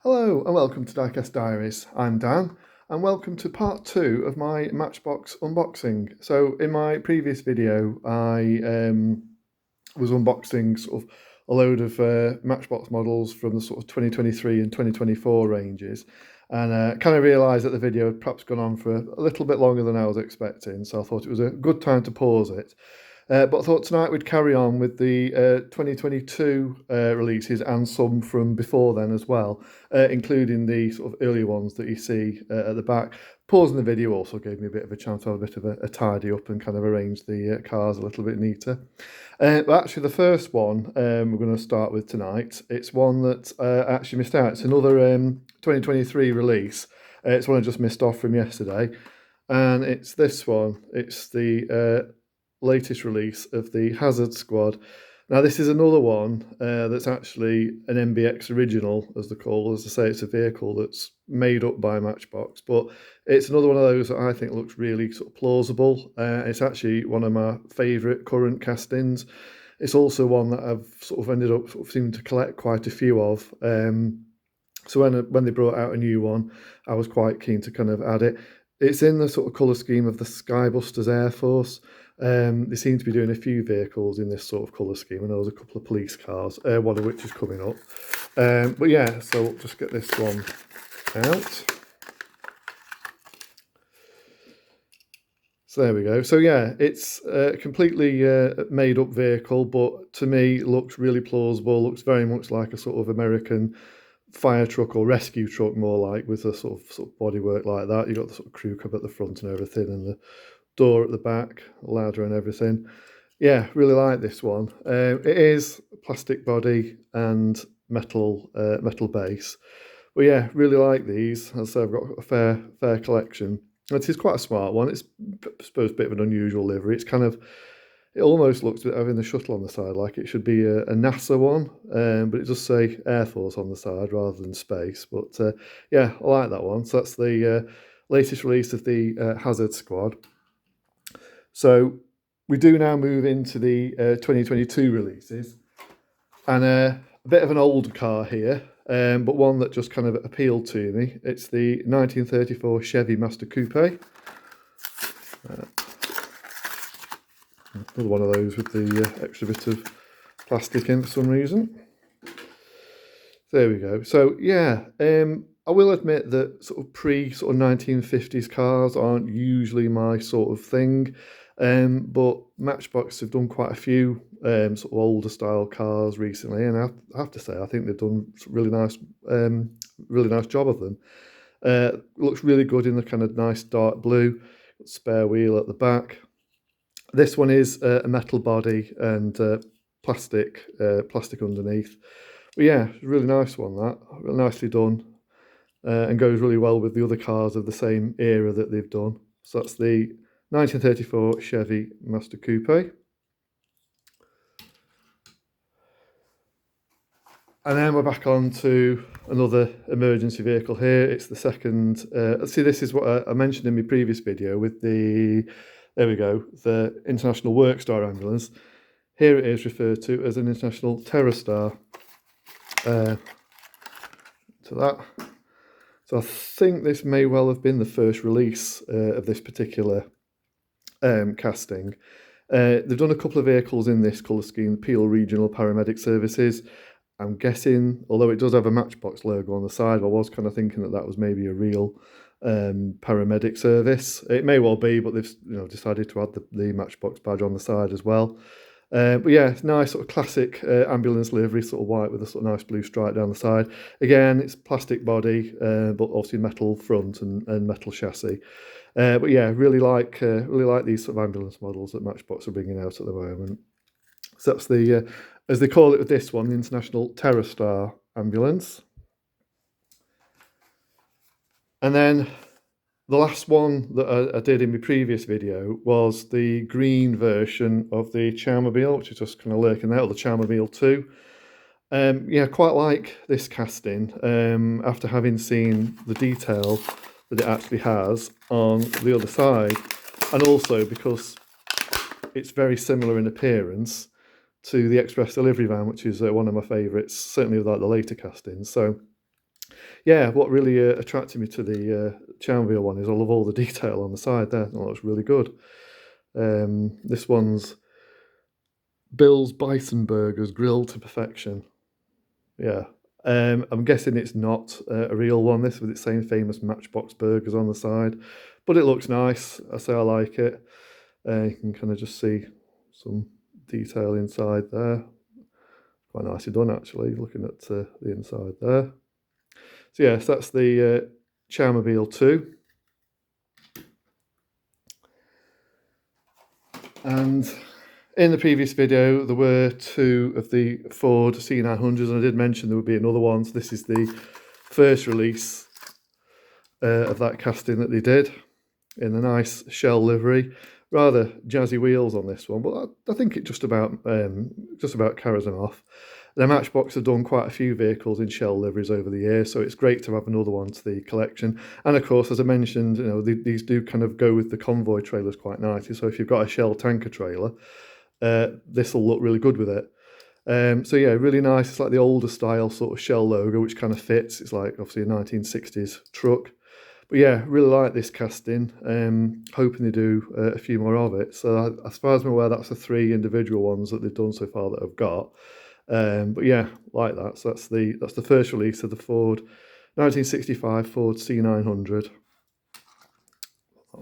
Hello and welcome to Diecast Diaries. I'm Dan and welcome to part 2 of my Matchbox unboxing. So in my previous video I was unboxing sort of a load of Matchbox models from the sort of 2023 and 2024 ranges, and kind of realised that the video had perhaps gone on for a little bit longer than I was expecting, so I thought it was a good time to pause it. But I thought tonight we'd carry on with the 2022 releases and some from before then as well, including the sort of earlier ones that you see at the back. Pausing the video also gave me a bit of a chance to have a bit of a tidy up and kind of arrange the cars a little bit neater. But actually the first one we're going to start with tonight, it's one that I actually missed out. It's another 2023 release. It's one I just missed off from yesterday. And it's this one. It's the latest release of the Hazard Squad. Now this is another one that's actually an MBX original, as they're called. As I say, it's a vehicle that's made up by Matchbox, but it's another one of those that I think looks really sort of plausible. It's actually one of my favourite current castings. It's also one that I've sort of ended up sort of seeming to collect quite a few of. So when they brought out a new one, I was quite keen to kind of add it. It's in the sort of colour scheme of the Skybusters Air Force. They seem to be doing a few vehicles in this sort of colour scheme, and there was a couple of police cars, one of which is coming up. But yeah, so we'll just get this one out. So there we go. So yeah, it's a completely made up vehicle, but to me looks really plausible, looks very much like a sort of American fire truck or rescue truck, more like, with a sort of bodywork like that. You've got the sort of crew cab at the front and everything, and the door at the back, ladder and everything. Yeah, really like this one. It is plastic body and metal base. But yeah, really like these. As I say, I've got a fair collection. It is quite a smart one. It's, I suppose, a bit of an unusual livery. It's kind of, it almost looks like having the shuttle on the side, like it should be a NASA one, but it does say Air Force on the side rather than space. But yeah, I like that one. So that's the latest release of the Hazard Squad. So we do now move into the 2022 releases, and a bit of an old car here, but one that just kind of appealed to me. It's the 1934 Chevy Master Coupe. Another one of those with the extra bit of plastic in for some reason. There we go. So yeah, I will admit that sort of 1950s cars aren't usually my sort of thing. But Matchbox have done quite a few sort of older style cars recently, and I have to say I think they've done really nice job of them. Looks really good in the kind of nice dark blue. Spare wheel at the back. This one is a metal body and plastic underneath. But yeah, really nice one, that. Really nicely done, and goes really well with the other cars of the same era that they've done. So that's the 1934 Chevy Master Coupe. And then we're back on to another emergency vehicle here. It's the second, see, this is what I mentioned in my previous video with the, there we go, the International Workstar ambulance. Here it is referred to as an International TerraStar. To that. So I think this may well have been the first release of this particular casting. They've done a couple of vehicles in this colour scheme, Peel Regional Paramedic Services. I'm guessing, although it does have a Matchbox logo on the side, I was kind of thinking that was maybe a real paramedic service. It may well be, but they've decided to add the Matchbox badge on the side as well. But yeah, it's nice sort of classic ambulance livery, sort of white with a sort of nice blue stripe down the side. Again, it's plastic body, but obviously metal front and metal chassis. But yeah, really like these sort of ambulance models that Matchbox are bringing out at the moment. So that's the, as they call it with this one, the International TerraStar ambulance. And then the last one that I did in my previous video was the green version of the Charmobile, which is just kind of lurking there, or the Charmobile 2. Yeah, quite like this casting, after having seen the detail that it actually has on the other side, and also because it's very similar in appearance to the express delivery van, which is one of my favourites, certainly like the later castings. So Yeah, what really attracted me to the Charmville one is I love all the detail on the side there. That looks really good. This one's Bill's Bison Burgers grilled to perfection. Yeah. I'm guessing it's not a real one, this, with its same famous Matchbox burgers on the side. But it looks nice. I say I like it. You can kind of just see some detail inside there. Quite nicely done, actually, looking at the inside there. So yes, that's the Charmobile 2. And in the previous video, there were 2 of the Ford C900s, and I did mention there would be another one. So this is the first release of that casting that they did in a nice shell livery. Rather jazzy wheels on this one, but I think it just about carries them off. The Matchbox have done quite a few vehicles in shell liveries over the years, so it's great to have another one to the collection. And of course, as I mentioned, you know, these do kind of go with the convoy trailers quite nicely. So if you've got a shell tanker trailer, this will look really good with it. So yeah, really nice. It's like the older style sort of shell logo, which kind of fits. It's like obviously a 1960s truck. But yeah, really like this casting. Hoping they do a few more of it. So as far as I'm aware, that's the 3 individual ones that they've done so far that I've got. But yeah, like that. So that's the first release of the Ford 1965 Ford C900.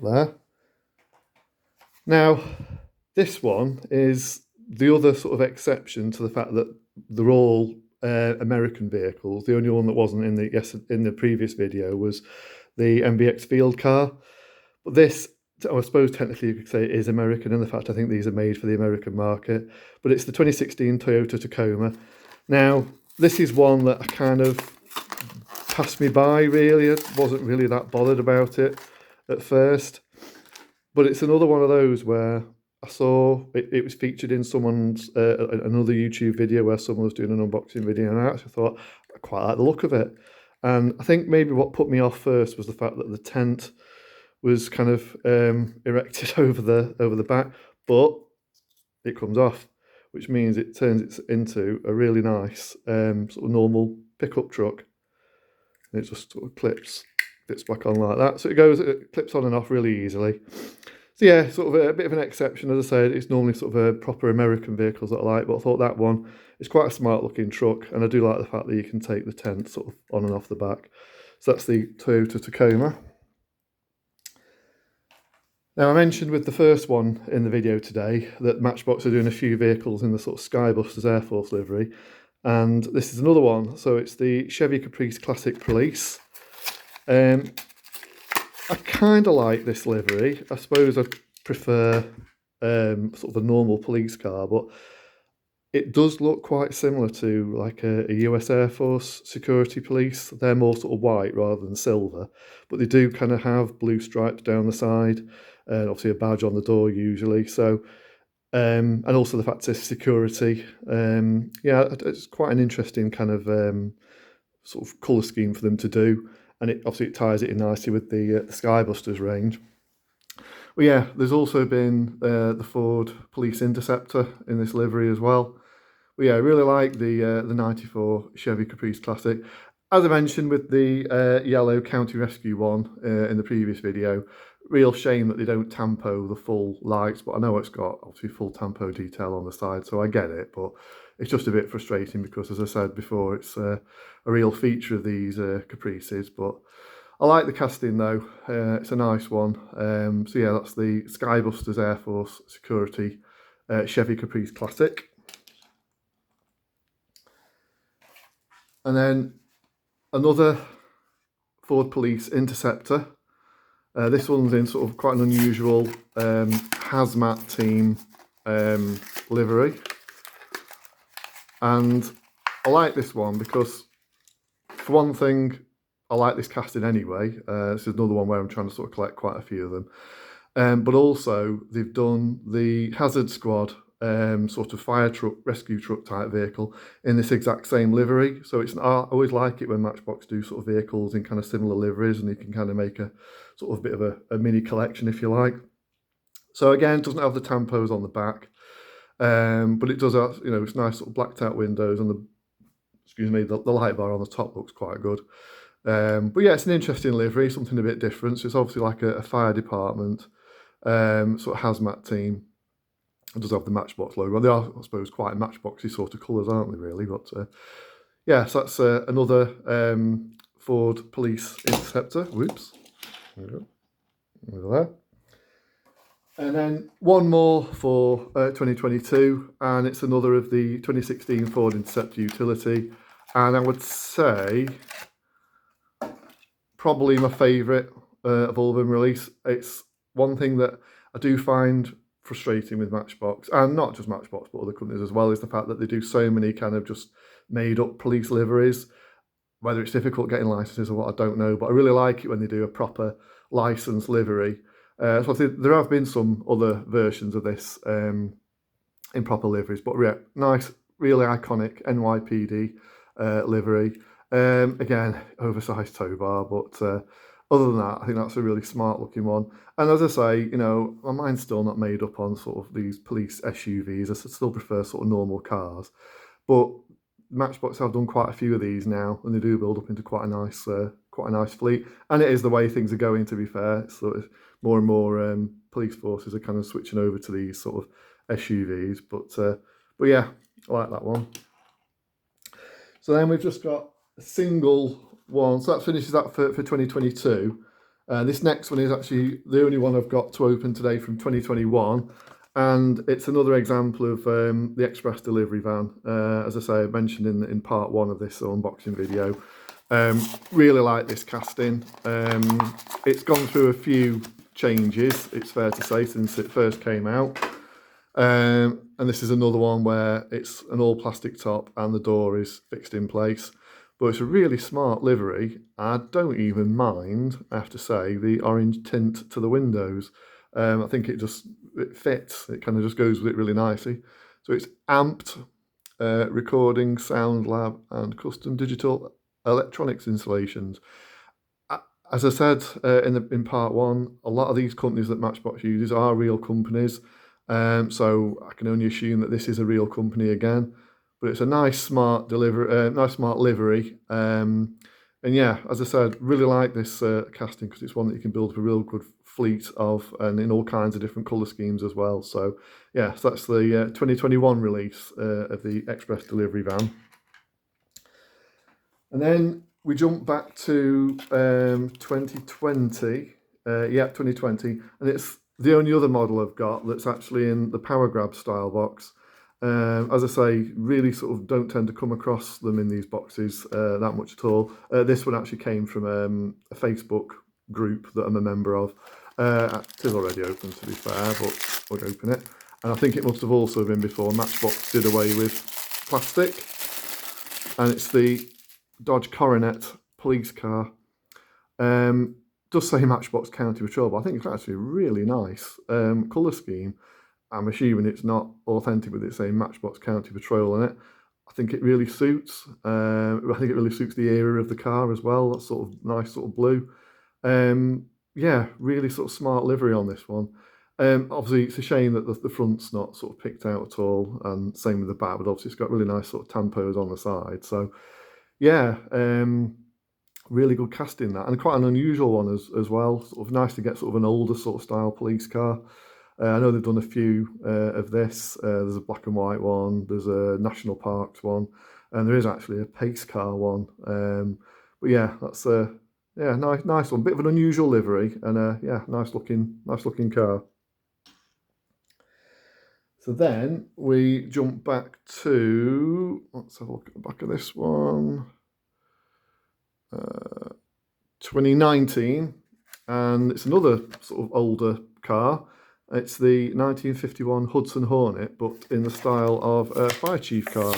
There. Now, this one is the other sort of exception to the fact that they're all American vehicles. The only one that wasn't in the previous video was the MBX field car. But this, I suppose technically you could say it is American, in the fact I think these are made for the American market. But it's the 2016 Toyota Tacoma. Now, this is one that I kind of passed me by, really. I wasn't really that bothered about it at first. But it's another one of those where I saw it was featured in someone's another YouTube video where someone was doing an unboxing video, and I actually thought I quite like the look of it. And I think maybe what put me off first was the fact that the tent was kind of erected over the back, but it comes off, which means it turns it into a really nice sort of normal pickup truck. And it just sort of fits back on like that. So it clips on and off really easily. So yeah, sort of a bit of an exception. As I said, it's normally sort of a proper American vehicles that I like, but I thought that one is quite a smart looking truck, and I do like the fact that you can take the tent sort of on and off the back. So that's the Toyota Tacoma. Now, I mentioned with the first one in the video today that Matchbox are doing a few vehicles in the sort of Skybusters Air Force livery, and this is another one. So it's the Chevy Caprice Classic Police. I kind of like this livery. I suppose I prefer sort of a normal police car, but it does look quite similar to like a US Air Force security police. They're more sort of white rather than silver, but they do kind of have blue stripes down the side, and obviously a badge on the door usually. So, and also the fact it's security. Yeah, it's quite an interesting kind of sort of colour scheme for them to do. And it ties it in nicely with the Skybusters range. Well, yeah, there's also been the Ford Police Interceptor in this livery as well. But yeah, I really like the 94 Chevy Caprice Classic. As I mentioned with the yellow County Rescue one in the previous video, real shame that they don't tampo the full lights, but I know it's got obviously full tampo detail on the side, so I get it, but it's just a bit frustrating because, as I said before, it's a real feature of these Caprices. But I like the casting though, it's a nice one. So yeah, that's the Skybusters Air Force Security Chevy Caprice Classic. And then another Ford Police Interceptor. This one's in sort of quite an unusual hazmat team livery. And I like this one because, for one thing, I like this casting anyway. This is another one where I'm trying to sort of collect quite a few of them. But also, they've done the Hazard Squad sort of fire truck, rescue truck type vehicle in this exact same livery. So I always like it when Matchbox do sort of vehicles in kind of similar liveries, and you can kind of make a sort of bit of a mini collection if you like. So again, it doesn't have the tampos on the back, but it does have, it's nice sort of blacked out windows, and the light bar on the top looks quite good. But yeah, it's an interesting livery, something a bit different. So it's obviously like a fire department, sort of hazmat team. It does have the Matchbox logo. They are, I suppose, quite Matchboxy sort of colours, aren't they, really? But yeah, so that's another Ford Police Interceptor. Whoops. There we go. Over there. And then one more for 2022, and it's another of the 2016 Ford Interceptor Utility. And I would say probably my favourite of all of them release. It's one thing that I do find frustrating with Matchbox, and not just Matchbox, but other companies as well, is the fact that they do so many kind of just made up police liveries. Whether it's difficult getting licenses or what, I don't know, but I really like it when they do a proper licensed livery. So I think there have been some other versions of this in proper liveries, but yeah, nice, really iconic NYPD livery. Again, oversized tow bar, but other than that, I think that's a really smart looking one. And as I say, you know, my mind's still not made up on sort of these police SUVs. I still prefer sort of normal cars, but Matchbox have done quite a few of these now, and they do build up into quite a nice fleet. And it is the way things are going. To be fair, it's sort of more and more police forces are kind of switching over to these sort of SUVs. But yeah, I like that one. So then we've just got a single one. So that finishes that for 2022. This next one is actually the only one I've got to open today from 2021. And it's another example of the express delivery van. As I say, I mentioned in part one of this unboxing video. Really like this casting. It's gone through a few changes, it's fair to say, since it first came out. And this is another one where it's an all plastic top and the door is fixed in place. But it's a really smart livery. I don't even mind, I have to say, the orange tint to the windows. I think it fits. It kind of just goes with it really nicely. So it's amped, recording, sound lab, and custom digital electronics installations. As I said in part one, a lot of these companies that Matchbox uses are real companies. So I can only assume that this is a real company again. But it's a nice, smart livery. And yeah, as I said, really like this casting because it's one that you can build up a real good fleet of, and in all kinds of different colour schemes as well. So yeah, so that's the 2021 release of the express delivery van. And then we jump back to 2020. 2020, and it's the only other model I've got that's actually in the Power Grab style box. As I say, really sort of don't tend to come across them in these boxes that much at all. This one actually came from a Facebook group that I'm a member of. It is already open, to be fair, but we'll open it. And I think it must have also been before Matchbox did away with plastic. And it's the Dodge Coronet police car. Does say Matchbox County Patrol, but I think it's actually a really nice colour scheme. I'm assuming it's not authentic with it saying Matchbox County Patrol on it. I think it really suits. I think it really suits the era of the car as well. That sort of nice sort of blue. Yeah, really sort of smart livery on this one. Obviously, it's a shame that the front's not sort of picked out at all, and same with the back, but obviously it's got really nice sort of tampos on the side. So yeah, really good casting that, and quite an unusual one as well. Sort of nice to get sort of an older sort of style police car. I know they've done a few of this. There's a black and white one, there's a National Parks one, and there is actually a pace car one. But yeah, that's a nice one. Bit of an unusual livery, and yeah, nice looking car. So then we jump back to, let's have a look at the back of this one. 2019, and it's another sort of older car. It's the 1951 Hudson Hornet, but in the style of a fire chief car.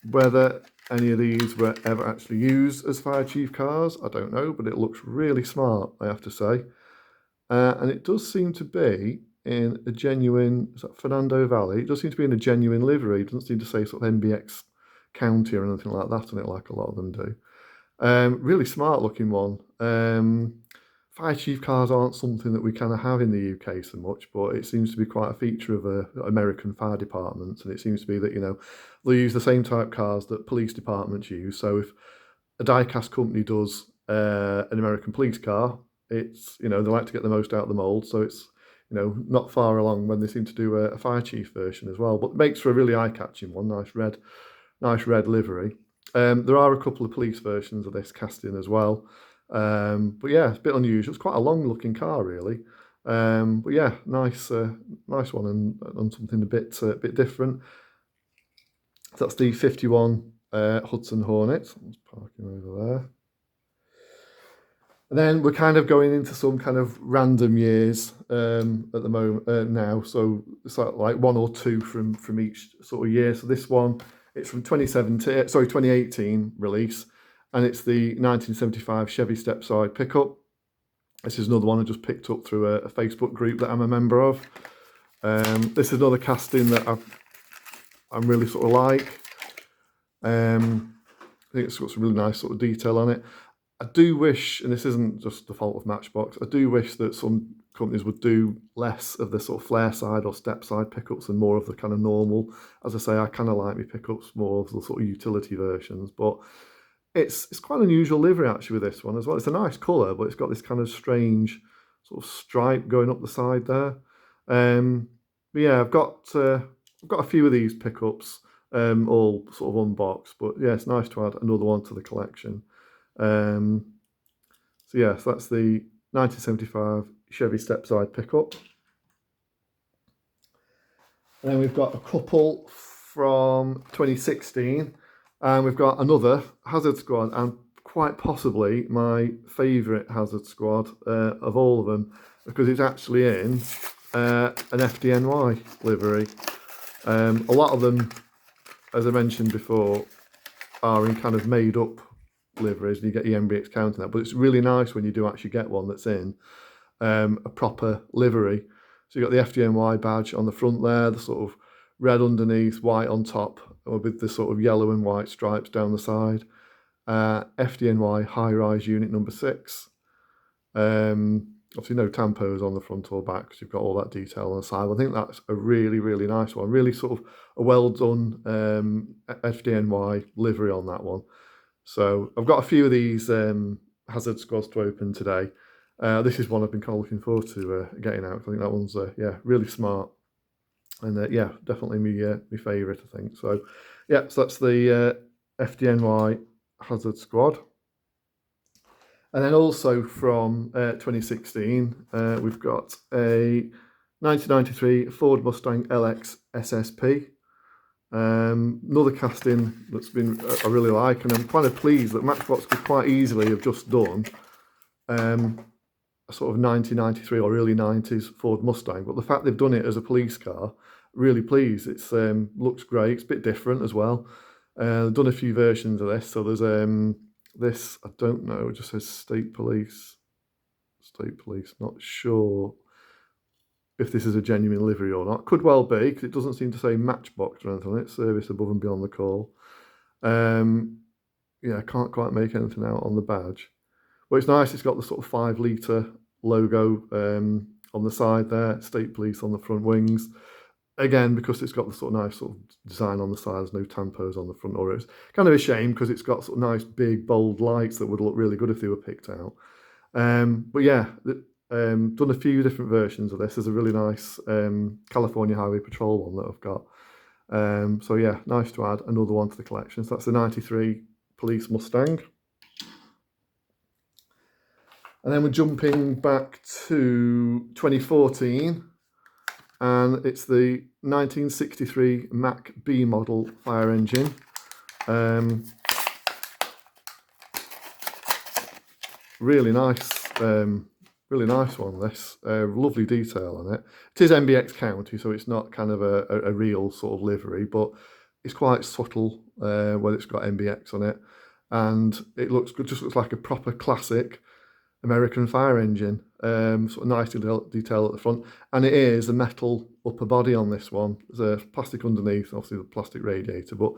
Whether any of these were ever actually used as fire chief cars, I don't know, but it looks really smart, I have to say. And it does seem to be in a genuine, is that Fernando Valley? It does seem to be in a genuine livery. It doesn't seem to say sort of NBX County or anything like that on it, like a lot of them do. Really smart looking one. Fire chief cars aren't something that we kind of have in the UK so much, but it seems to be quite a feature of American fire departments, and it seems to be that, you know, they'll use the same type cars that police departments use. So if a diecast company does an American police car, it's, you know, they like to get the most out of the mould, so it's, you know, not far along when they seem to do a fire chief version as well, but it makes for a really eye-catching one. Nice red livery. There are a couple of police versions of this casting as well, but yeah, it's a bit unusual. It's quite a long-looking car, really. But yeah, nice one, and something a bit different. So that's the 51 Hudson Hornet. Let's park him over there. And then we're kind of going into some kind of random years at the moment now. So it's like one or two from each sort of year. So this one, it's from 2018 release, and it's the 1975 Chevy Stepside pickup. This is another one I just picked up through a Facebook group that I'm a member of. This is another casting that I'm really sort of like. I think it's got some really nice sort of detail on it. I do wish, and this isn't just the fault of Matchbox, I do wish that some companies would do less of the sort of flare side or step side pickups and more of the kind of normal. As I say, I kind of like my pickups more of the sort of utility versions, but it's quite an unusual livery actually with this one as well. It's a nice colour, but it's got this kind of strange sort of stripe going up the side there. But yeah, I've got a few of these pickups, all sort of unboxed, but yeah, it's nice to add another one to the collection. So yeah, so that's the 1975 Chevy Stepside pickup. And then we've got a couple from 2016, and we've got another Hazard Squad, and quite possibly my favourite Hazard Squad of all of them, because it's actually in an FDNY livery. A lot of them, as I mentioned before, are in kind of made up liveries, and you get your MBX counting that, but it's really nice when you do actually get one that's in a proper livery. So you've got the FDNY badge on the front there, the sort of red underneath, white on top, with the sort of yellow and white stripes down the side. FDNY high-rise unit number 6. Obviously no tampos on the front or back, because you've got all that detail on the side. I think that's a really, really nice one. Really sort of a well done FDNY livery on that one. So I've got a few of these Hazard Squads to open today. This is one I've been kind of looking forward to getting out. I think that one's yeah, really smart, and yeah, definitely my favourite, I think. So yeah, so that's the FDNY Hazard Squad. And then also from 2016, we've got a 1993 Ford Mustang LX SSP. Another casting that's been I really like, and I'm kind of pleased that Matchbox could quite easily have just done a sort of 1993 or early 90s Ford Mustang, but the fact they've done it as a police car, really pleased. It's looks great. It's a bit different as well. They've done a few versions of this. So there's this, I don't know, it just says State Police, not sure if this is a genuine livery or not. Could well be, because it doesn't seem to say Matchbox or anything on it, service above and beyond the call. Yeah, I can't quite make anything out on the badge. But it's nice, it's got the sort of 5 litre logo on the side there, State Police on the front wings. Again, because it's got the sort of nice sort of design on the side, there's no tampos on the front, or it's kind of a shame because it's got sort of nice big bold lights that would look really good if they were picked out. But yeah, done a few different versions of this. There's a really nice California Highway Patrol one that I've got. So yeah, nice to add another one to the collection. So that's the 93 Police Mustang. And then we're jumping back to 2014, and it's the 1963 Mack B model fire engine. Really nice one, this. Lovely detail on it. It is MBX County, so it's not kind of a real sort of livery, but it's quite subtle when it's got MBX on it. And it looks good, just looks like a proper classic American fire engine. Sort of nice detail at the front. And it is a metal upper body on this one. There's a plastic underneath, obviously the plastic radiator, but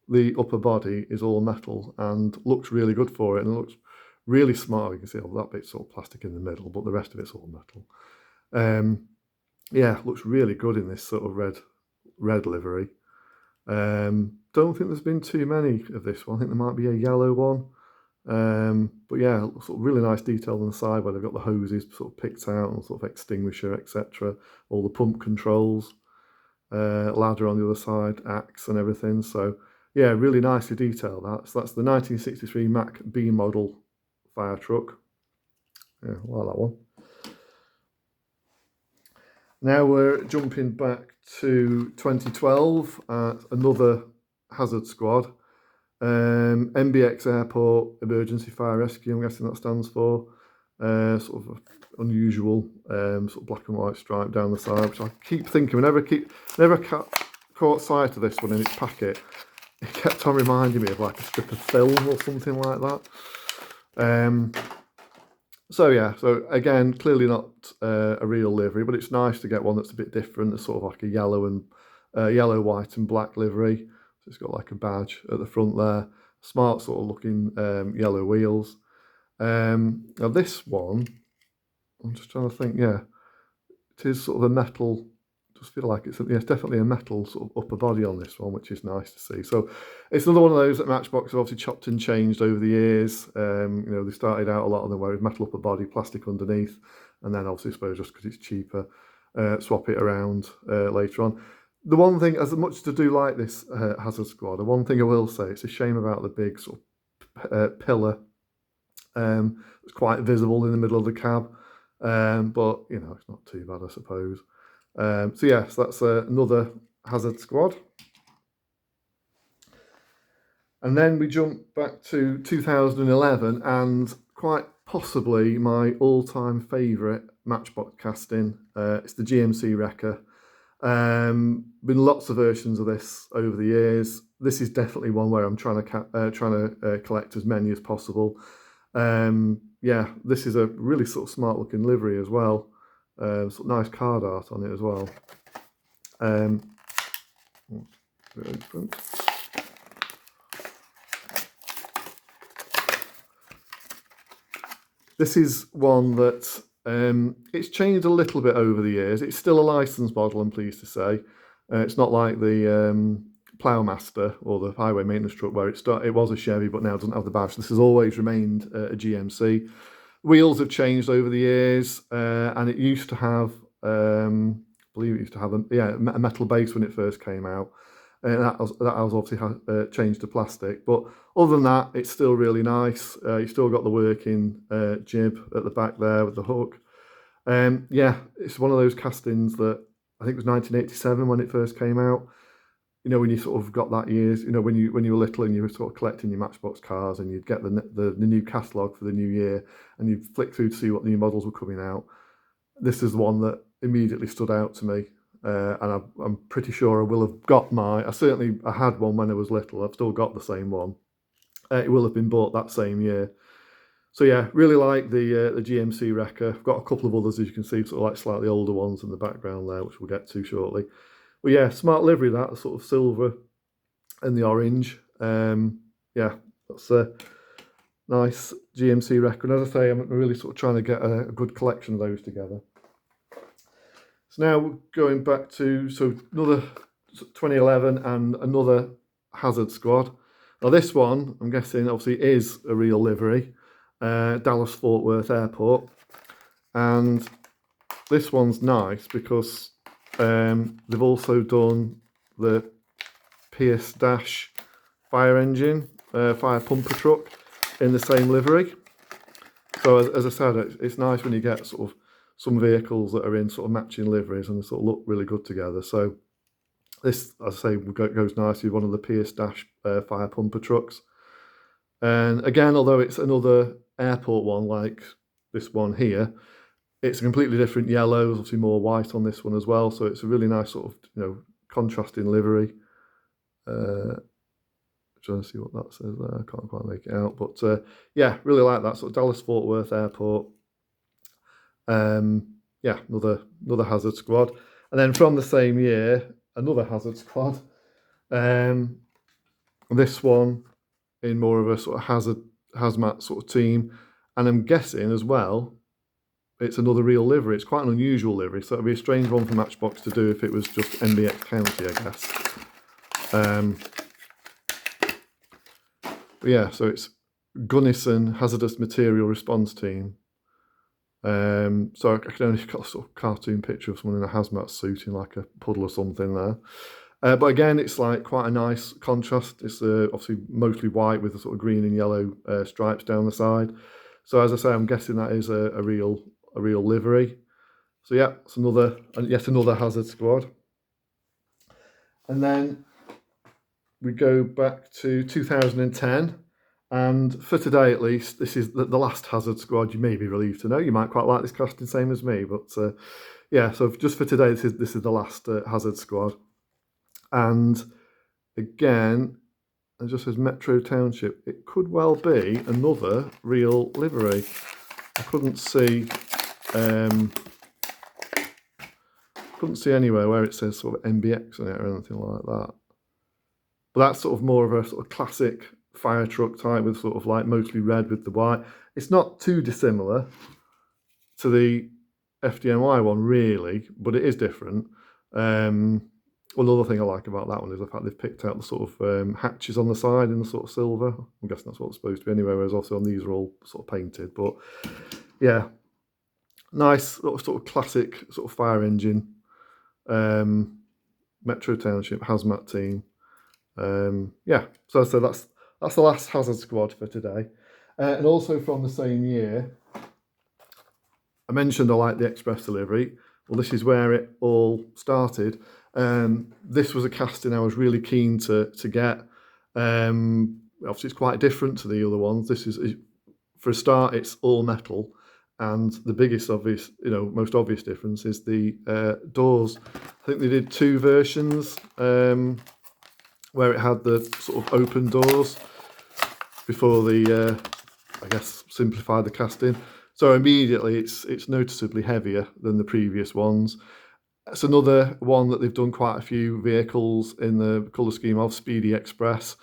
the upper body is all metal and looks really good for it, and it looks really smart. You can see all that bit's sort of plastic in the middle, but the rest of it's all metal. Yeah, looks really good in this sort of red livery. Don't think there's been too many of this one. I think there might be a yellow one. But yeah, sort of really nice detail on the side where they've got the hoses sort of picked out and sort of extinguisher, etc. All the pump controls, ladder on the other side, axe and everything. So yeah, really nicely detailed that. So that's the 1963 Mack B model fire truck. Yeah, I like that one. Now we're jumping back to 2012, another hazard squad. MBX Airport Emergency Fire Rescue, I'm guessing that stands for. Sort of unusual sort of black and white stripe down the side, which I keep thinking, never caught sight of this one in its packet. It kept on reminding me of like a strip of film or something like that. So yeah, so again, clearly not a real livery, but it's nice to get one that's a bit different. It's sort of like a yellow, white and black livery. So it's got like a badge at the front there. Smart sort of looking yellow wheels. Now this one, I'm just trying to think, yeah, it is sort of a metal, just feel like it's definitely a metal sort of upper body on this one, which is nice to see. So it's another one of those that Matchbox have obviously chopped and changed over the years. They started out a lot of them where it's metal upper body, plastic underneath, and then obviously I suppose just because it's cheaper, swap it around later on. The one thing, as much as I do like this hazard squad, the one thing I will say, it's a shame about the big sort of pillar. It's quite visible in the middle of the cab, but it's not too bad, I suppose. So yes, that's another hazard squad. And then we jump back to 2011 and quite possibly my all-time favourite Matchbox casting. It's the GMC Wrecker. Been lots of versions of this over the years. This is definitely one where I'm trying to collect as many as possible. Yeah, this is a really sort of smart looking livery as well. Sort of nice card art on it as well. This is one that it's changed a little bit over the years. It's still a licensed model, I'm pleased to say. It's not like the Ploughmaster or the highway maintenance truck where it was a Chevy but now doesn't have the badge. This has always remained a GMC. Wheels have changed over the years, and it used to have, I believe it used to have a metal base when it first came out. That was obviously changed to plastic, but other than that, it's still really nice. You still got the working jib at the back there with the hook. Yeah, it's one of those castings that I think it was 1987 when it first came out. When you sort of got that years, when you were little and you were sort of collecting your Matchbox cars and you'd get the new catalogue for the new year and you'd flick through to see what new models were coming out. This is the one that immediately stood out to me. And I'm pretty sure I will have got I had one when I was little. I've still got the same one. It will have been bought that same year. So yeah, really like the GMC Wrecker. I've got a couple of others, as you can see, sort of like slightly older ones in the background there, which we'll get to shortly. But yeah, smart livery, that sort of silver and the orange. Yeah, that's a nice GMC Wrecker. And as I say, I'm really sort of trying to get a good collection of those together. So now we're going back to another 2011 and another hazard squad. Now this one, I'm guessing, obviously is a real livery, Dallas Fort Worth Airport, and this one's nice because they've also done the Pierce Dash fire engine, fire pumper truck in the same livery. So as I said, it's nice when you get sort of some vehicles that are in sort of matching liveries and they sort of look really good together. So this, as I say, goes nicely with one of the Pierce Dash fire pumper trucks. And again, although it's another airport one like this one here, it's a completely different yellow. There's obviously more white on this one as well. So it's a really nice sort of, contrasting livery. Trying to see what that says there. I can't quite make it out. But yeah, really like that. Sort of Dallas Fort Worth Airport. Yeah, another hazard squad. And then from the same year, another hazard squad. This one in more of a sort of hazmat sort of team. And I'm guessing as well, it's another real livery. It's quite an unusual livery, so it'd be a strange one for Matchbox to do if it was just MBX County, I guess. Yeah, so it's Gunnison Hazardous Material Response Team. So I can only got a sort of cartoon picture of someone in a hazmat suit in like a puddle or something there. But again, it's like quite a nice contrast. It's obviously mostly white with the sort of green and yellow stripes down the side. So as I say, I'm guessing that is a real livery. So yeah, it's yet another hazard squad. And then we go back to 2010. And for today, at least, this is the last hazard squad. You may be relieved to know. You might quite like this casting, same as me. But yeah, so just for today, this is the last hazard squad. And again, it just says Metro Township. It could well be another real livery. I couldn't see anywhere where it says sort of MBX on it or anything like that. But that's sort of more of a sort of classic fire truck type with sort of like mostly red with the white. It's not too dissimilar to the FDNY one really, but it is different. Another thing I like about that one is the fact they've picked out the sort of hatches on the side in the sort of silver. I'm guessing that's what it's supposed to be anyway, whereas also on these are all sort of painted. But yeah, nice sort of classic sort of fire engine. Metro Township hazmat team. Yeah, so that's the last hazard squad for today. And also from the same year, I mentioned I like the express delivery. Well, this is where it all started. This was a casting I was really keen to get. Obviously, it's quite different to the other ones. This is, for a start, it's all metal, and the biggest obvious, most obvious difference is the doors. I think they did 2 versions where it had the sort of open doors before the, I guess, simplified the casting. So immediately it's noticeably heavier than the previous ones. It's another one that they've done quite a few vehicles in the colour scheme of Speedy Express.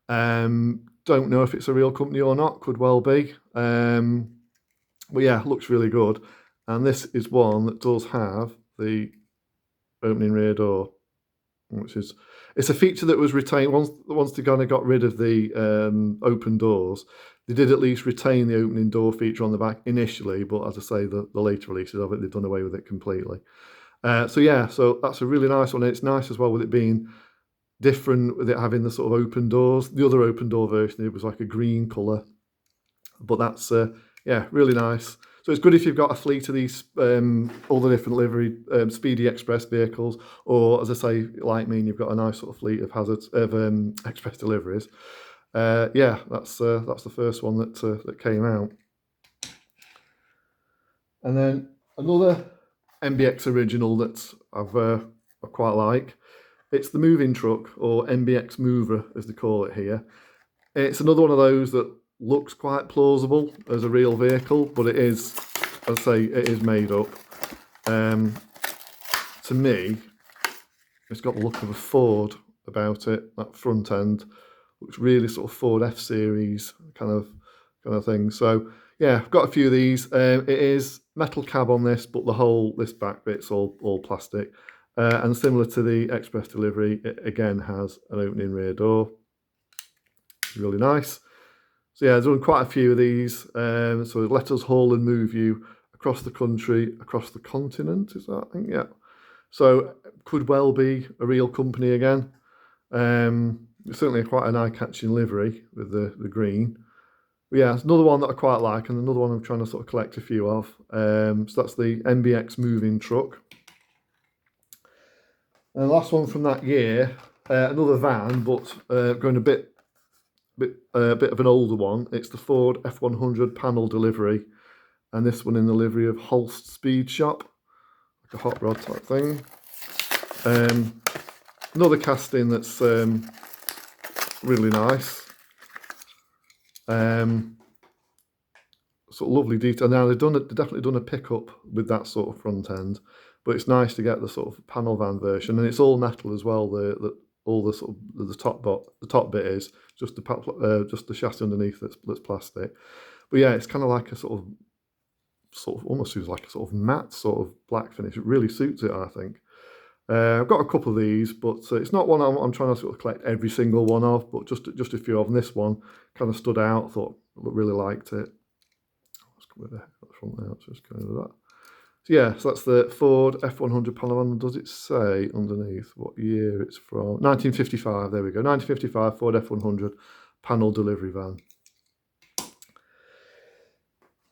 Don't know if it's a real company or not, could well be. But yeah, looks really good. And this is one that does have the opening rear door, which is, it's a feature that was retained once they kind of got rid of the open doors. They did at least retain the opening door feature on the back initially, but as I say, the later releases of it, they've done away with it completely. So yeah, so that's a really nice one. And it's nice as well with it being different, with it having the sort of open doors. The other open door version, it was like a green colour, but that's yeah, really nice. So it's good if you've got a fleet of these, all the different livery Speedy Express vehicles, or as I say, like me, and you've got a nice sort of fleet of hazards of express deliveries. Yeah, that's the first one that came out. And then another MBX original that I quite like. It's the moving truck, or MBX mover as they call it here. It's another one of those that looks quite plausible as a real vehicle, but it is, as I say, it is made up. To me, it's got the look of a Ford about it. That front end looks really sort of Ford F-Series kind of thing. So yeah, I've got a few of these. It is metal cab on this, but this back bit's all plastic. And similar to the express delivery, it again has an opening rear door. Really nice. So yeah, I've done quite a few of these. So let us haul and move you across the country, across the continent, is that, I think, yeah. So could well be a real company again. It's certainly quite an eye-catching livery with the green. But yeah, it's another one that I quite like, and another one I'm trying to sort of collect a few of. So that's the MBX moving truck. And the last one from that year, another van, but going a bit of an older one. It's the Ford F100 panel delivery, and this one in the livery of Holst Speed Shop, like a hot rod type thing. Another casting that's really nice. Sort of lovely detail. Now they've definitely done a pickup with that sort of front end, but it's nice to get the sort of panel van version, and it's all metal as well. All the sort of the top bit is just the chassis underneath that's plastic. But yeah, it's kind of like a sort of almost feels like a sort of matte sort of black finish. It really suits it, I think. I've got a couple of these, but it's not one I'm trying to sort of collect every single one of, but just a few of them. This one kind of stood out. I thought really liked it. Let's go with the front there. Let's just go over that. So yeah, so that's the Ford F100 panel van. Does it say underneath what year it's from? 1955, there we go. 1955 Ford F100 panel delivery van.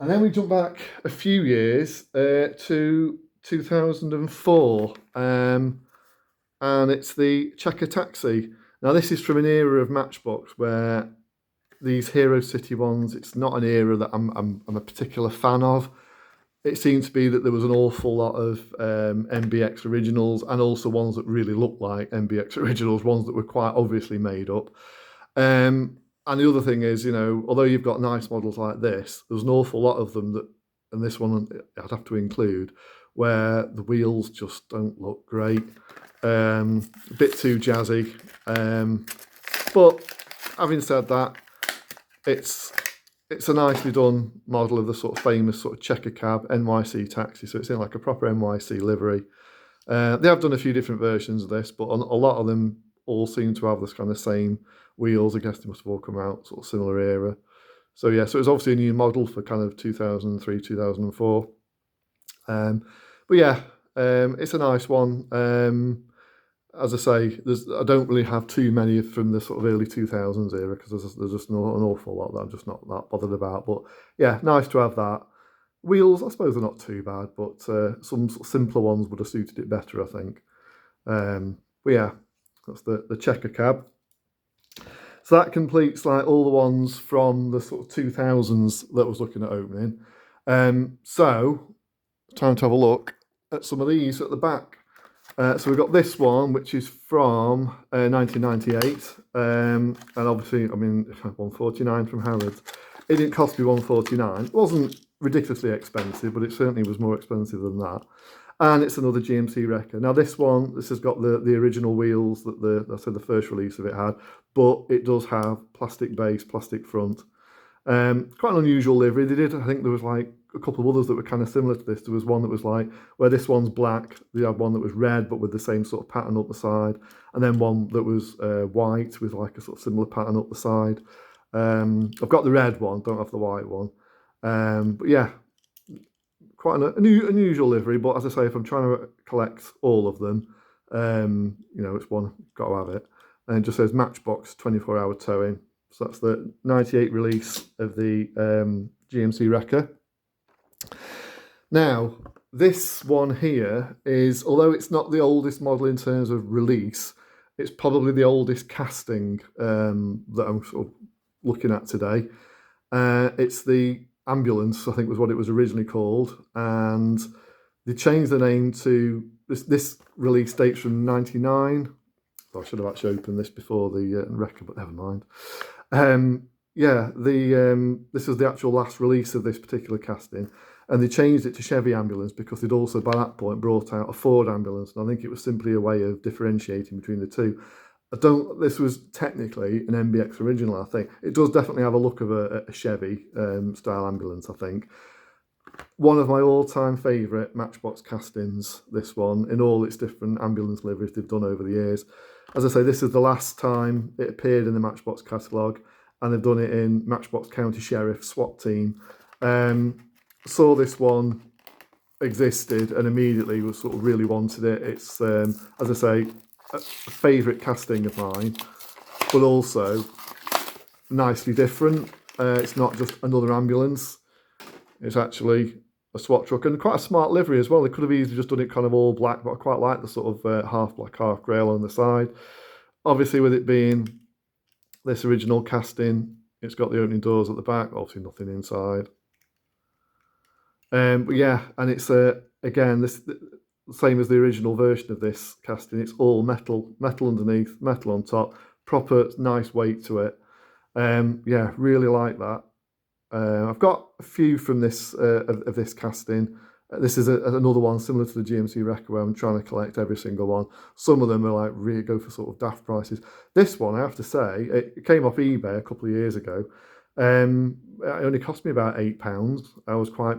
And then we jump back a few years to 2004. And it's the Checker Taxi. Now this is from an era of Matchbox where these Hero City ones, it's not an era that I'm a particular fan of. It seemed to be that there was an awful lot of MBX originals and also ones that really looked like MBX originals, ones that were quite obviously made up. And the other thing is, you know, although you've got nice models like this, there's an awful lot of them that, and this one I'd have to include, where the wheels just don't look great. A bit too jazzy. But having said that, it's a nicely done model of the sort of famous sort of checker cab NYC taxi. So it's in like a proper NYC livery. They have done a few different versions of this, but a lot of them all seem to have this kind of same wheels. I guess they must have all come out sort of similar era. So yeah, so it was obviously a new model for kind of 2003, 2004. But yeah, it's a nice one. As I say, I don't really have too many from the sort of early 2000s era because there's just an awful lot that I'm just not that bothered about. But yeah, nice to have that. Wheels, I suppose they're not too bad, but some sort of simpler ones would have suited it better, I think. But yeah, that's the checker cab. So that completes like all the ones from the sort of 2000s that I was looking at opening. So time to have a look at some of these at the back. So we've got this one, which is from 1998, and obviously, I mean, 149 from Harrods. It didn't cost me 149. It wasn't ridiculously expensive, but it certainly was more expensive than that. And it's another GMC wrecker. Now this one, this has got the original wheels that I said the first release of it had, but it does have plastic base, plastic front. Quite an unusual livery. They did, I think there was like a couple of others that were kind of similar to this. There was one that was like, where this one's black, they had one that was red, but with the same sort of pattern up the side. And then one that was white with like a sort of similar pattern up the side. I've got the red one, don't have the white one. But yeah, quite an unusual livery. But as I say, if I'm trying to collect all of them, you know, it's one, got to have it. And it just says Matchbox 24-hour towing. So that's the 98 release of the GMC wrecker. Now, this one here is, although it's not the oldest model in terms of release, it's probably the oldest casting that I'm sort of looking at today. It's the Ambulance, I think was what it was originally called, and they changed the name to, this release dates from 99. I should have actually opened this before the wrecker, but never mind. Yeah, this was the actual last release of this particular casting, and they changed it to Chevy Ambulance because they'd also by that point brought out a Ford Ambulance, and I think it was simply a way of differentiating between the two. This was technically an MBX original, I think. It does definitely have a look of a Chevy style ambulance, I think. One of my all-time favourite Matchbox castings, this one, in all its different ambulance liveries they've done over the years. As I say, this is the last time it appeared in the Matchbox catalogue, and they've done it in Matchbox County Sheriff SWAT team. Saw this one existed and immediately was sort of really wanted it. It's, as I say, a favourite casting of mine, but also nicely different. It's not just another ambulance. It's actually a SWAT truck, and quite a smart livery as well. They could have easily just done it kind of all black, but I quite like the sort of half black, half grey on the side. Obviously, with it being this original casting, it's got the opening doors at the back, obviously nothing inside. But yeah, and it's again the same as the original version of this casting. It's all metal underneath, metal on top, proper nice weight to it. Yeah, really like that. I've got a few from this of this casting. This is another one similar to the GMC wrecker where I'm trying to collect every single one. Some of them are like really go for sort of daft prices. This one, I have to say, it came off eBay a couple of years ago. It only cost me about £8. I was quite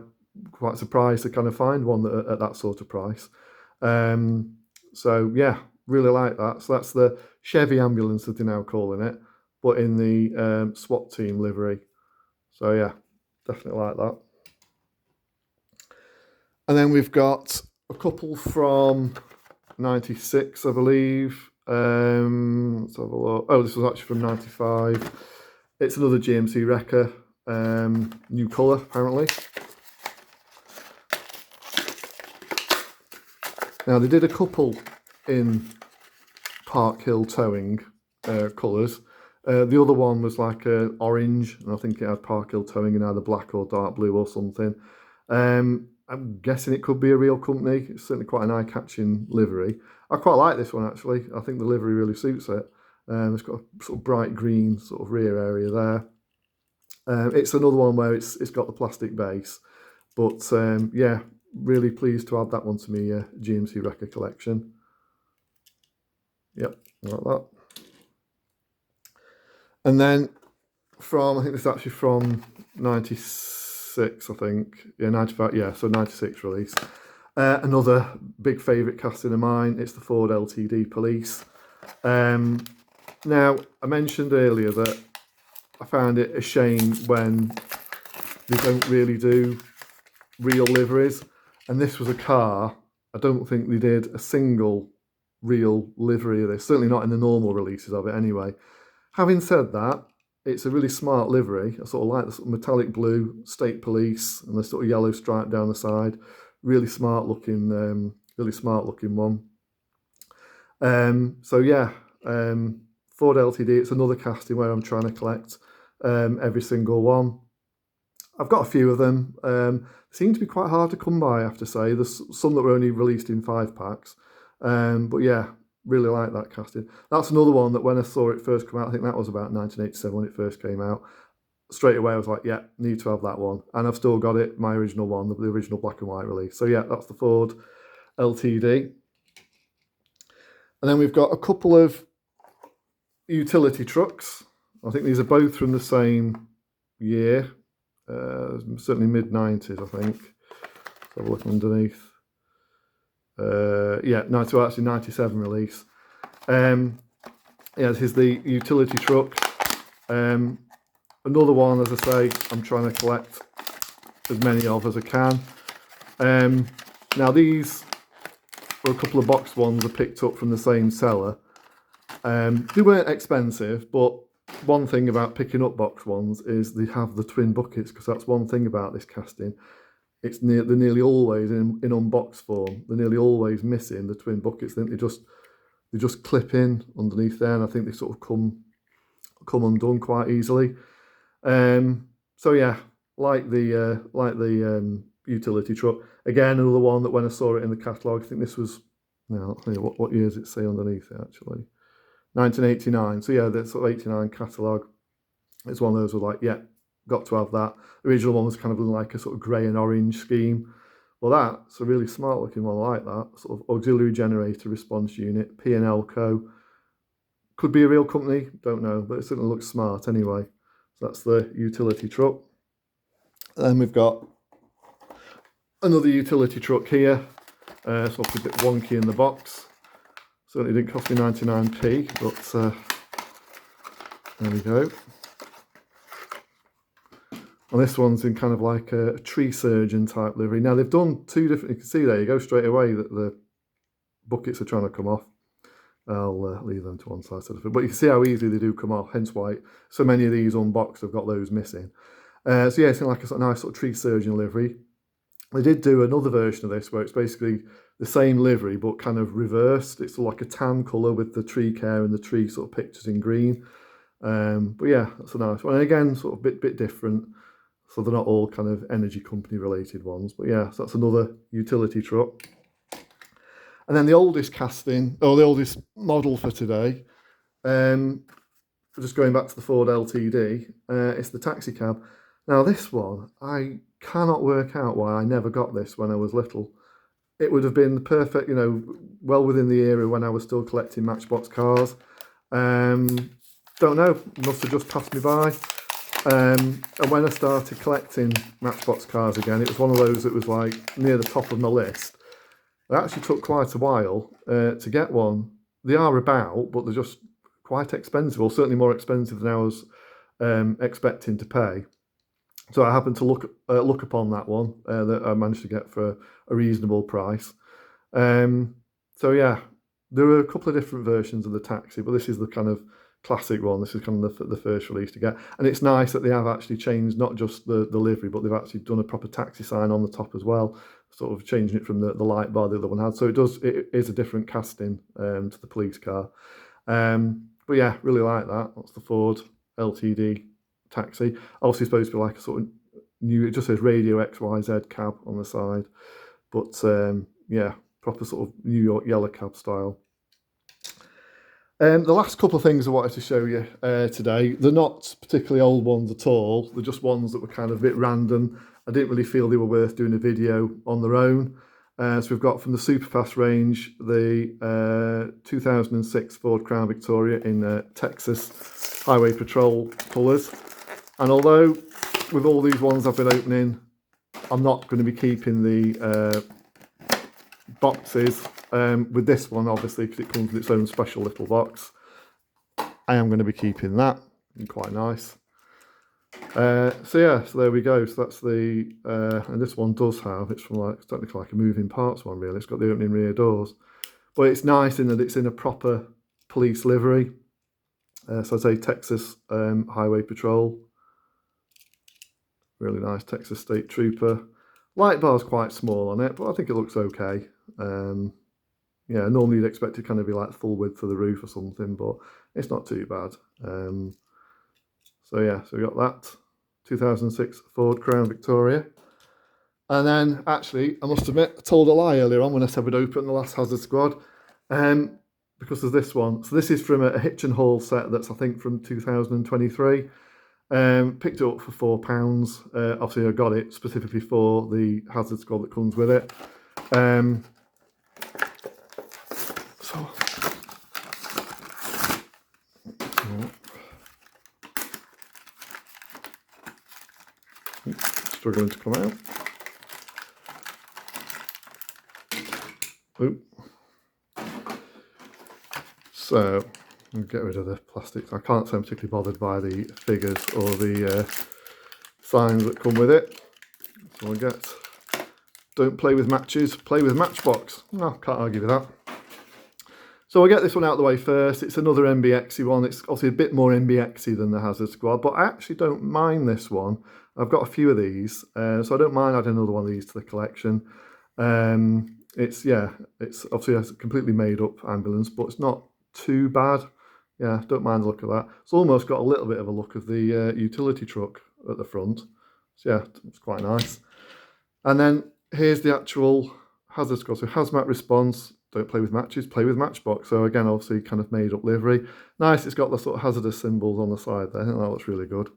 surprised to kind of find one at that sort of price. So yeah, really like that. So that's the Chevy Ambulance that they're now calling it, but in the SWAT team livery. So yeah, definitely like that. And then we've got a couple from 96, I believe. Let's have a look. Oh, this was actually from 95. It's another GMC Wrecker, new colour apparently. Now they did a couple in Park Hill towing colours. The other one was like orange, and I think it had Park Hill towing in either black or dark blue or something. I'm guessing it could be a real company. It's certainly quite an eye-catching livery. I quite like this one actually. I think the livery really suits it. It's got a sort of bright green sort of rear area there. It's another one where it's got the plastic base, but yeah, really pleased to add that one to my GMC Wrecker collection. Yep, like that. And then I think this is actually from 96, I think. Yeah, 95, yeah, so 96 release. Another big favourite casting of mine, it's the Ford LTD Police. Now, I mentioned earlier that I found it a shame when they don't really do real liveries. And this was a car, I don't think they did a single real livery of this, certainly not in the normal releases of it anyway. Having said that, it's a really smart livery. I sort of like the sort of metallic blue state police and the sort of yellow stripe down the side. Really smart looking one. So yeah, Ford LTD. It's another casting where I'm trying to collect every single one. I've got a few of them. Seem to be quite hard to come by, I have to say. There's some that were only released in 5-packs. But yeah, really like that casting. That's another one that when I saw it first come out, I think that was about 1987 when it first came out. Straight away I was like, yeah, need to have that one. And I've still got it, my original one, the original black and white release. So yeah, that's the Ford LTD. And then we've got a couple of utility trucks. I think these are both from the same year. Certainly mid-90s, I think. Let's have a look underneath. Yeah, actually 97 release. Yeah, this is the utility truck. Another one, as I say, I'm trying to collect as many of as I can. Now these were a couple of boxed ones I picked up from the same seller. They weren't expensive, but one thing about picking up boxed ones is they have the twin buckets, because that's one thing about this casting. They're nearly always in unboxed form. They're nearly always missing the twin buckets. I think they just clip in underneath there, and I think they sort of come undone quite easily. So yeah, like the utility truck. Again, another one that when I saw it in the catalogue, I think this was, now what year does it say underneath it actually? 1989. So yeah, the sort of 89 catalogue. It's one of those where like, yeah, got to have that. The original one was kind of like a sort of grey and orange scheme. Well, that's a really smart looking one. I like that. Sort of auxiliary generator response unit, P&L Co. Could be a real company, don't know, but it certainly looks smart anyway. So that's the utility truck. Then we've got another utility truck here. It's obviously a bit wonky in the box. Certainly didn't cost me 99p, but there we go. And this one's in kind of like a tree surgeon type livery. Now they've done two different, you can see there, you go straight away that the buckets are trying to come off. I'll leave them to one side, but you can see how easily they do come off, hence why so many of these unboxed have got those missing. So yeah, it's like a sort of nice sort of tree surgeon livery. They did do another version of this where it's basically the same livery but kind of reversed. It's like a tan colour with the tree care and the tree sort of pictures in green. But yeah, that's a nice one. And again, sort of bit different. So they're not all kind of energy company related ones. But yeah, so that's another utility truck. And then the oldest casting, or the oldest model for today, just going back to the Ford LTD, it's the taxi cab. Now this one, I cannot work out why I never got this when I was little. It would have been perfect, you know, well within the era when I was still collecting Matchbox cars. Don't know, must have just passed me by. And when I started collecting Matchbox cars again, it was one of those that was like near the top of my list. It actually took quite a while to get one. They are about, but they're just quite expensive, or certainly more expensive than I was expecting to pay. So I happened to look upon that one that I managed to get for a reasonable price. So yeah, there were a couple of different versions of the taxi, but this is the kind of classic one. This is kind of the first release to get, and it's nice that they have actually changed not just the livery, but they've actually done a proper taxi sign on the top as well, sort of changing it from the light bar the other one had. So it is a different casting to the police car. But yeah, really like that. That's the Ford LTD taxi. Obviously supposed to be like a sort of new, it just says Radio XYZ cab on the side, but yeah, proper sort of New York yellow cab style. The last couple of things I wanted to show you today, they're not particularly old ones at all. They're just ones that were kind of a bit random. I didn't really feel they were worth doing a video on their own. So we've got from the Superfast range, the 2006 Ford Crown Victoria in Texas Highway Patrol colours. And although with all these ones I've been opening, I'm not going to be keeping the boxes. With this one, obviously, because it comes with its own special little box, I am going to be keeping that. Quite nice. So yeah, so there we go. So that's the and this one does have, it's from like, it's technically like a moving parts one really. It's got the opening rear doors, but it's nice in that it's in a proper police livery. So I'd say Texas Highway Patrol. Really nice Texas State Trooper. Light bar's quite small on it, but I think it looks okay. Yeah, normally you'd expect it to kind of be like full width of the roof or something, but it's not too bad. So yeah, so we got that 2006 Ford Crown Victoria. And then actually, I must admit, I told a lie earlier on when I said we'd open the last Hazard Squad, because there's this one. So this is from a Hitch and Haul set that's, I think, from 2023. Picked it up for £4. Obviously I got it specifically for the Hazard Squad that comes with it. Struggling to come out. Oop. So I'll get rid of the plastics. I can't say I'm particularly bothered by the figures or the signs that come with it. So I get, don't play with matches, play with Matchbox. Oh, can't argue with that. So I'll get this one out of the way first. It's another MBXy one. It's obviously a bit more MBXy than the Hazard Squad, but I actually don't mind this one. I've got a few of these, so I don't mind adding another one of these to the collection. It's obviously a completely made up ambulance, but it's not too bad. Yeah, don't mind the look of that. It's almost got a little bit of a look of the utility truck at the front. So yeah, it's quite nice. And then here's the actual Hazard Squad. So hazmat response, don't play with matches, play with Matchbox. So again, obviously kind of made up livery. Nice, it's got the sort of hazardous symbols on the side there. I think that looks really good.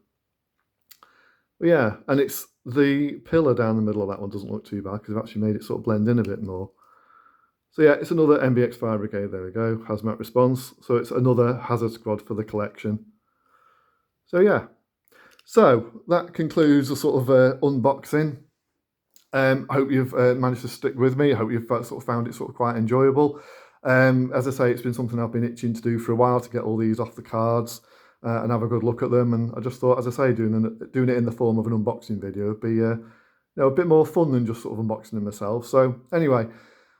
But yeah, and it's the pillar down the middle of that one doesn't look too bad because they've actually made it sort of blend in a bit more. So yeah, it's another MBX Fire Brigade, there we go, hazmat response. So it's another Hazard Squad for the collection. So yeah, so that concludes the sort of unboxing. I hope you've managed to stick with me. I hope you've sort of found it sort of quite enjoyable. As I say, it's been something I've been itching to do for a while, to get all these off the cards and have a good look at them. And I just thought, as I say, doing it in the form of an unboxing video would be a bit more fun than just sort of unboxing them myself. So anyway,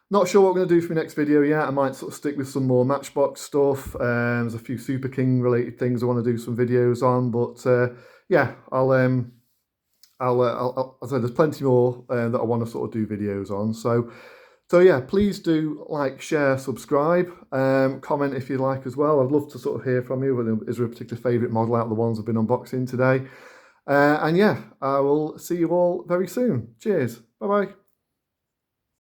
not sure what I'm going to do for my next video yet. I might sort of stick with some more Matchbox stuff. There's a few Super King related things I want to do some videos on, but yeah, I'll say there's plenty more that I want to sort of do videos on. So yeah, please do like, share, subscribe, comment if you like as well. I'd love to sort of hear from you. Is there a particular favourite model out of the ones I've been unboxing today? And yeah, I will see you all very soon. Cheers. Bye-bye.